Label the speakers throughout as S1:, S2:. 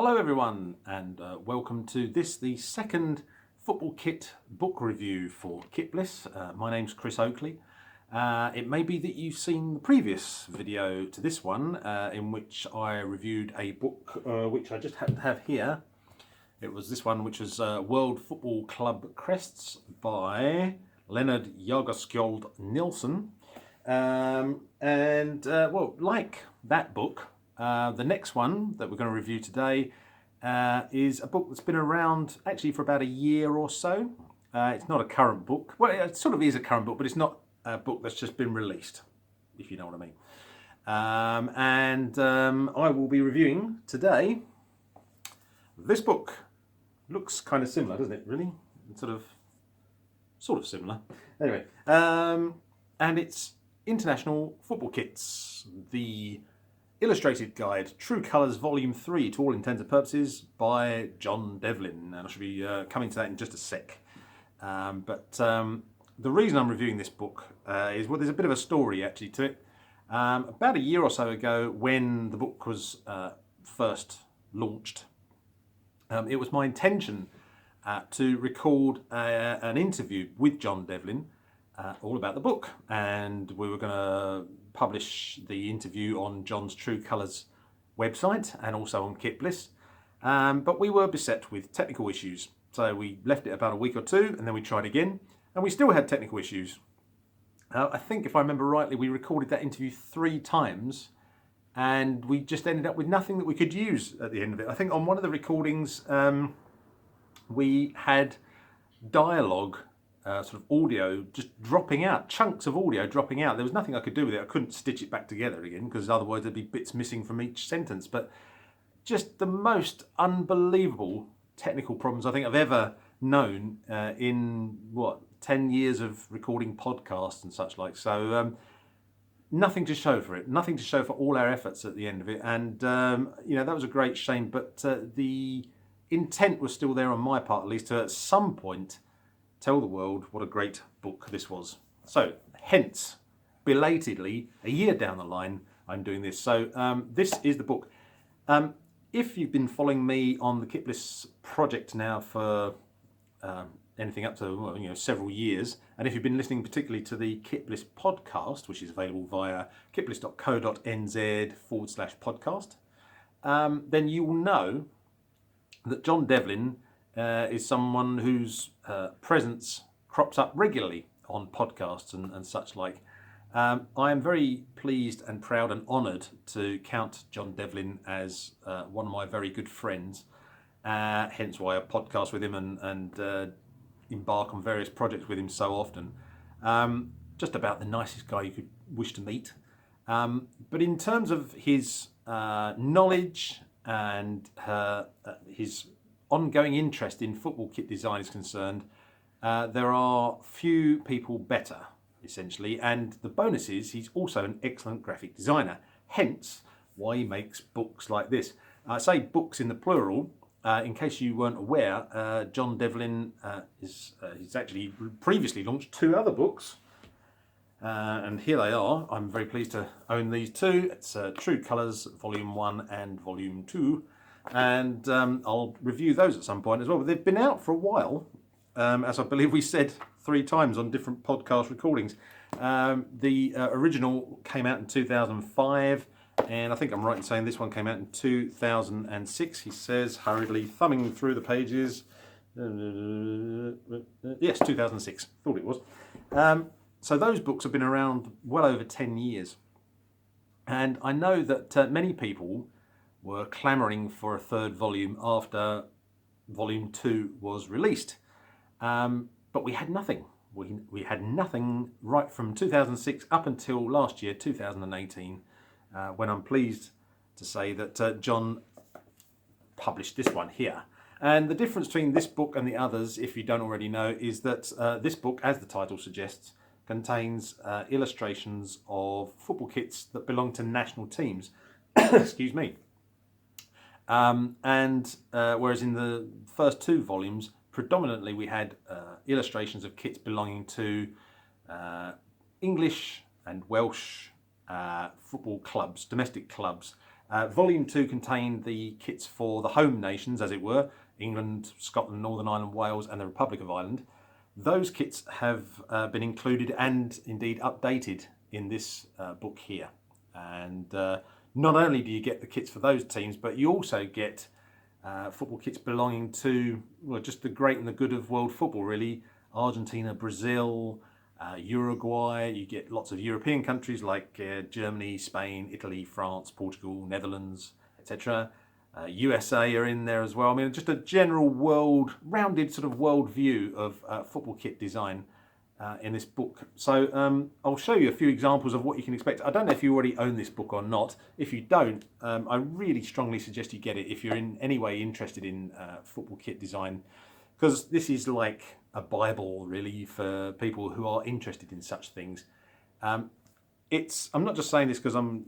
S1: Hello everyone, and welcome to the second football kit book review for Kit Bliss. My name's Chris Oakley. It may be that you've seen the previous video to this one in which I reviewed a book which I just happen to have here. It was this one, which was World Football Club Crests by Leonard Jagerskjold Nilsson. Well, like that book, the next one that we're going to review today is a book that's been around actually for about a year or so. It's not a current book. Well, it sort of is a current book, but it's not a book that's just been released, if you know what I mean. I will be reviewing today this book. Looks kind of similar, doesn't it, really? It's sort of similar. Anyway, and it's International Football Kits, the Illustrated Guide, True Colours Volume 3 to all intents and purposes by John Devlin, and I should be coming to that in just a sec. The reason I'm reviewing this book is, well, there's a bit of a story actually to it. About a year or so ago, when the book was first launched, it was my intention to record an interview with John Devlin all about the book, and we were going to publish the interview on John's True Colours website and also on Kit Bliss, but we were beset with technical issues, so we left it about a week or two and then we tried again and we still had technical issues. I think, if I remember rightly, we recorded that interview 3 times and we just ended up with nothing that we could use at the end of it. I think on one of the recordings we had dialogue, sort of audio just dropping out, chunks of audio dropping out. There was nothing I could do with it. I couldn't stitch it back together again because otherwise there'd be bits missing from each sentence. But just the most unbelievable technical problems I think I've ever known in, 10 years of recording podcasts and such like. So nothing to show for it, nothing to show for all our efforts at the end of it. And, that was a great shame, but the intent was still there on my part, at least, to at some point tell the world what a great book this was. So, hence, belatedly, a year down the line, I'm doing this. So, this is the book. If you've been following me on the Kit Bliss project now for anything up to several years, and if you've been listening particularly to the Kit Bliss podcast, which is available via kitbliss.co.nz/podcast, then you will know that John Devlin is someone whose presence crops up regularly on podcasts and such like. I am very pleased and proud and honoured to count John Devlin as one of my very good friends, hence why I podcast with him and embark on various projects with him so often. Just about the nicest guy you could wish to meet. But in terms of his knowledge and his ongoing interest in football kit design is concerned, there are few people better, essentially, and the bonus is he's also an excellent graphic designer, hence why he makes books like this. I say books in the plural, in case you weren't aware. John Devlin he's actually previously launched 2 other books, and here they are. I'm very pleased to own these 2. It's True Colours Volume 1 and Volume 2. And I'll review those at some point as well. But they've been out for a while, as I believe we said 3 times on different podcast recordings. The original came out in 2005, and I think I'm right in saying this one came out in 2006. He says, hurriedly thumbing through the pages. Yes, 2006. Thought it was. So those books have been around well over 10 years. And I know that many people were clamouring for a 3rd volume after Volume 2 was released. But we had nothing. We had nothing right from 2006 up until last year, 2018, when I'm pleased to say that John published this one here. And the difference between this book and the others, if you don't already know, is that this book, as the title suggests, contains illustrations of football kits that belong to national teams. Excuse me. Whereas in the first 2 volumes, predominantly we had illustrations of kits belonging to English and Welsh football clubs, domestic clubs, Volume 2 contained the kits for the home nations, as it were, England, Scotland, Northern Ireland, Wales and the Republic of Ireland. Those kits have been included and indeed updated in this book here. And not only do you get the kits for those teams, but you also get football kits belonging to, well, just the great and the good of world football, really. Argentina, Brazil, Uruguay. You get lots of European countries like Germany, Spain, Italy, France, Portugal, Netherlands, etc. USA are in there as well. I mean, just a general rounded sort of world view of football kit design in this book. So I'll show you a few examples of what you can expect. I don't know if you already own this book or not. If you don't, I really strongly suggest you get it if you're in any way interested in football kit design, because this is like a Bible really for people who are interested in such things. I'm not just saying this because I'm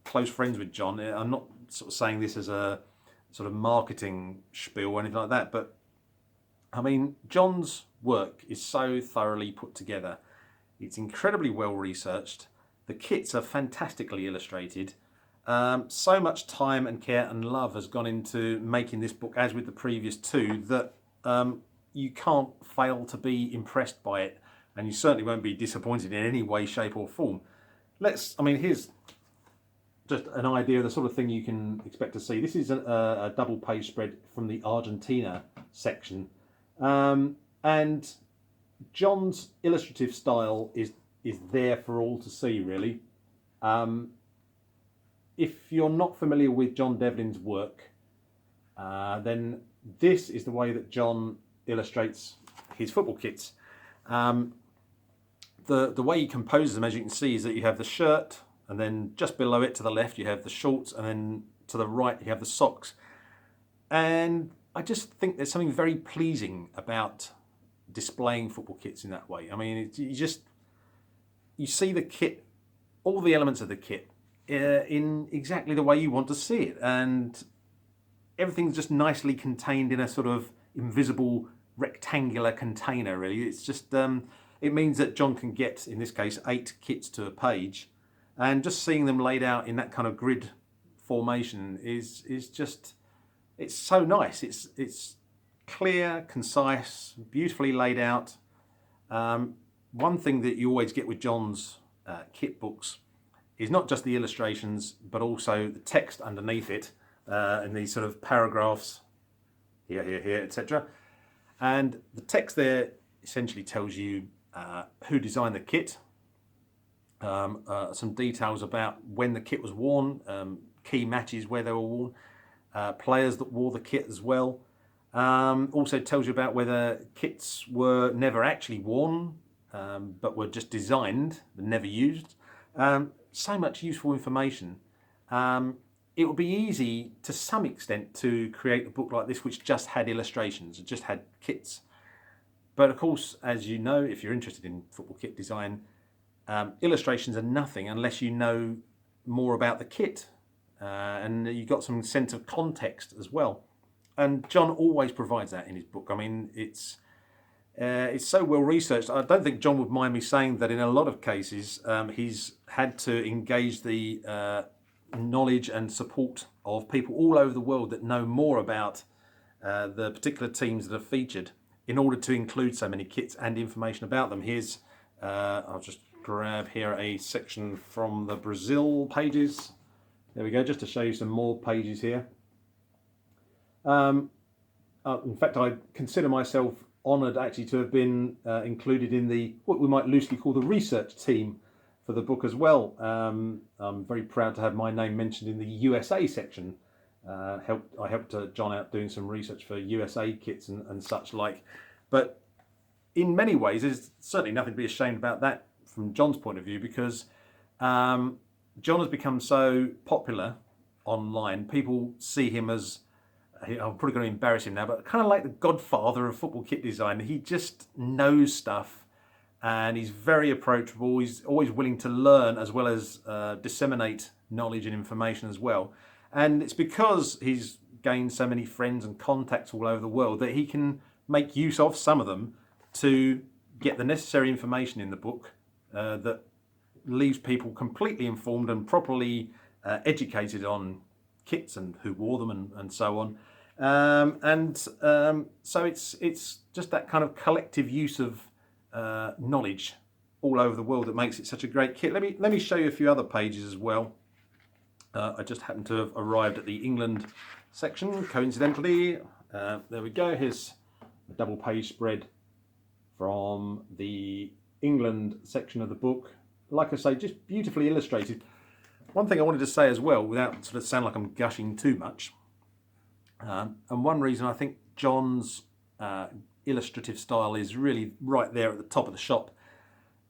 S1: close friends with John. I'm not sort of saying this as a sort of marketing spiel or anything like that, but I mean, John's work is so thoroughly put together. It's incredibly well researched. The kits are fantastically illustrated. So much time and care and love has gone into making this book, as with the previous two, that you can't fail to be impressed by it, and you certainly won't be disappointed in any way, shape or form. Here's just an idea of the sort of thing you can expect to see. This is a double page spread from the Argentina section. And John's illustrative style is there for all to see, really. If you're not familiar with John Devlin's work, then this is the way that John illustrates his football kits. The way he composes them, as you can see, is that you have the shirt, and then just below it to the left you have the shorts, and then to the right you have the socks. And I just think there's something very pleasing about displaying football kits in that way. I mean, you see the kit, all the elements of the kit in exactly the way you want to see it, and everything's just nicely contained in a sort of invisible rectangular container, really. It's just it means that John can get, in this case, 8 kits to a page, and just seeing them laid out in that kind of grid formation is just, it's so nice. It's clear, concise, beautifully laid out. One thing that you always get with John's kit books is not just the illustrations, but also the text underneath it, in these sort of paragraphs, here, etc. And the text there essentially tells you who designed the kit, some details about when the kit was worn, key matches where they were worn, players that wore the kit as well. Also tells you about whether kits were never actually worn, but were just designed but never used. So much useful information. It would be easy to some extent to create a book like this which just had illustrations, just had kits. But of course, as you know, if you're interested in football kit design, illustrations are nothing unless you know more about the kit, and you've got some sense of context as well. And John always provides that in his book. I mean, it's so well researched. I don't think John would mind me saying that in a lot of cases he's had to engage the knowledge and support of people all over the world that know more about the particular teams that are featured in order to include so many kits and information about them. Here's, I'll just grab here a section from the Brazil pages. There we go, just to show you some more pages here. In fact, I consider myself honoured actually to have been included in the, what we might loosely call the research team for the book as well. I'm very proud to have my name mentioned in the USA section. I helped John out doing some research for USA kits and such like. But in many ways, there's certainly nothing to be ashamed about that from John's point of view, because John has become so popular online. People see him as, I'm probably going to embarrass him now, but kind of like the godfather of football kit design. He just knows stuff, and he's very approachable. He's always willing to learn as well as disseminate knowledge and information as well. And it's because he's gained so many friends and contacts all over the world that he can make use of some of them to get the necessary information in the book that leaves people completely informed and properly educated on kits and who wore them and so on. So it's just that kind of collective use of knowledge all over the world that makes it such a great kit. Let me show you a few other pages as well. I just happened to have arrived at the England section coincidentally. There we go. Here's a double page spread from the England section of the book. Like I say, just beautifully illustrated. One thing I wanted to say as well, without sort of sound like I'm gushing too much, and one reason I think John's illustrative style is really right there at the top of the shop,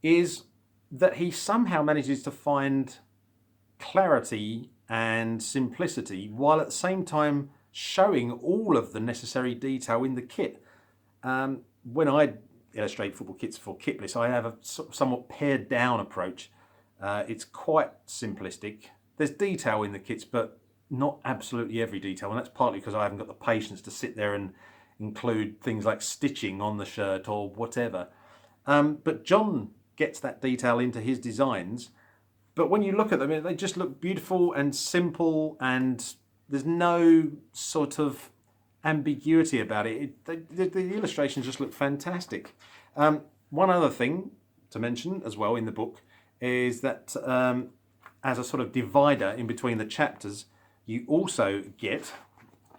S1: is that he somehow manages to find clarity and simplicity while at the same time showing all of the necessary detail in the kit. When I illustrate football kits for Kit Bliss, I have a somewhat pared down approach. It's quite simplistic. There's detail in the kits, but not absolutely every detail, and that's partly because I haven't got the patience to sit there and include things like stitching on the shirt or whatever. But John gets that detail into his designs, but when you look at them, they just look beautiful and simple, and there's no sort of ambiguity about it. The illustrations just look fantastic. One other thing to mention as well in the book is that as a sort of divider in between the chapters, you also get,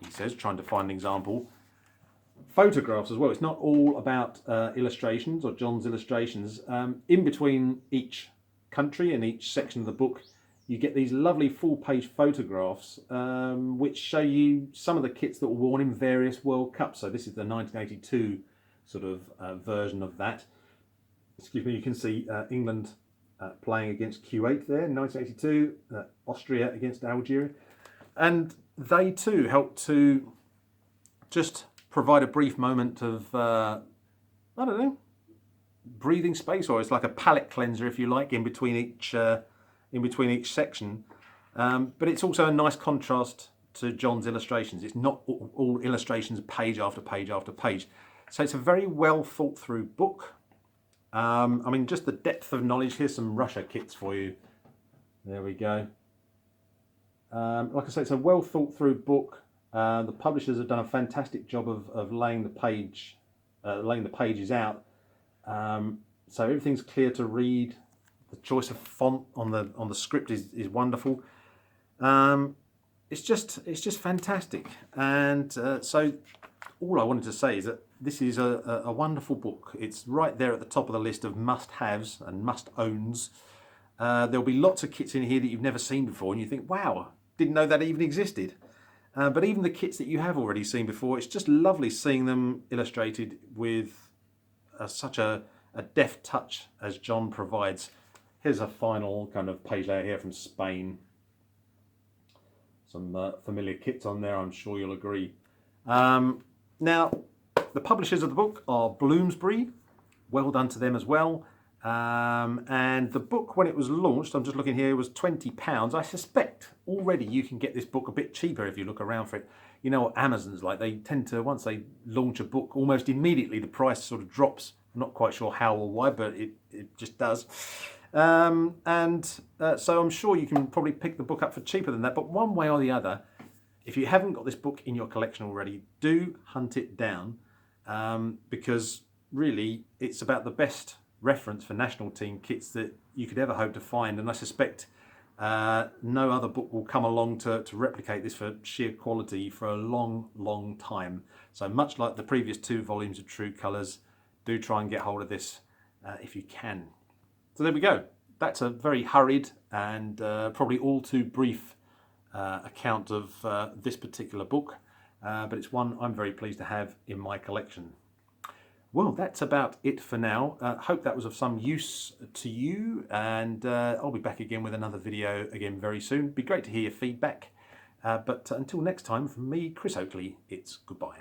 S1: he says, trying to find an example, photographs as well. It's not all about illustrations or John's illustrations. In between each country and each section of the book, you get these lovely full-page photographs which show you some of the kits that were worn in various World Cups. So this is the 1982 sort of version of that. Excuse me, you can see England playing against Kuwait there in 1982, Austria against Algeria. And they too help to just provide a brief moment of, I don't know, breathing space, or it's like a palate cleanser, if you like, in between each section. But it's also a nice contrast to John's illustrations. It's not all illustrations page after page after page. So it's a very well thought through book. I mean, just the depth of knowledge. Here's some Russia kits for you. There we go. Like I say, it's a well thought through book. The publishers have done a fantastic job of laying the pages out. So everything's clear to read. The choice of font on the script is wonderful. It's just fantastic. And so all I wanted to say is that this is a wonderful book. It's right there at the top of the list of must-haves and must-owns. There'll be lots of kits in here that you've never seen before, and you think, wow, didn't know that even existed. But even the kits that you have already seen before, it's just lovely seeing them illustrated with such a deft touch as John provides. Here's a final kind of page layout here from Spain. Some familiar kits on there, I'm sure you'll agree. Now, the publishers of the book are Bloomsbury. Well done to them as well. And the book, when it was launched, I'm just looking here, was £20. I suspect already you can get this book a bit cheaper if you look around for it. You know what Amazon's like. They tend to, once they launch a book, almost immediately the price sort of drops. I'm not quite sure how or why, but it just does. So I'm sure you can probably pick the book up for cheaper than that. But one way or the other, if you haven't got this book in your collection already, do hunt it down, because really it's about the best reference for national team kits that you could ever hope to find. And I suspect no other book will come along to replicate this for sheer quality for a long, long time. So much like the previous 2 volumes of True Colours, do try and get hold of this if you can. So there we go. That's a very hurried and probably all too brief account of this particular book, but it's one I'm very pleased to have in my collection. Well, that's about it for now. Hope that was of some use to you, and I'll be back again with another video again very soon. Be great to hear your feedback, but until next time, from me, Chris Oakley, it's goodbye.